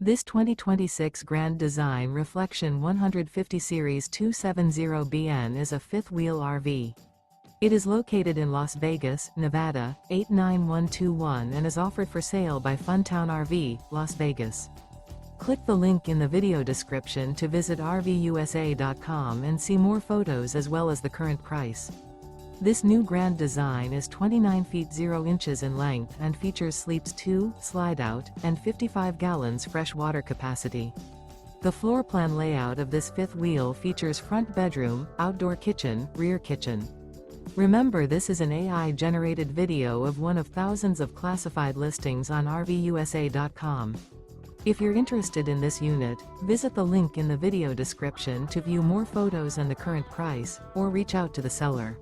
This 2026 Grand Design Reflection 150 Series 270BN is a fifth-wheel RV. It is located in Las Vegas, Nevada, 89121 and is offered for sale by Funtown RV, Las Vegas. Click the link in the video description to visit RVUSA.com and see more photos as well as the current price. This new Grand Design is 29 feet 0 inches in length and features sleeps 2, slide-out, and 55 gallons fresh water capacity. The floor plan layout of this fifth wheel features front bedroom, outdoor kitchen, rear kitchen. Remember, this is an AI-generated video of one of thousands of classified listings on RVUSA.com. If you're interested in this unit, visit the link in the video description to view more photos and the current price, or reach out to the seller.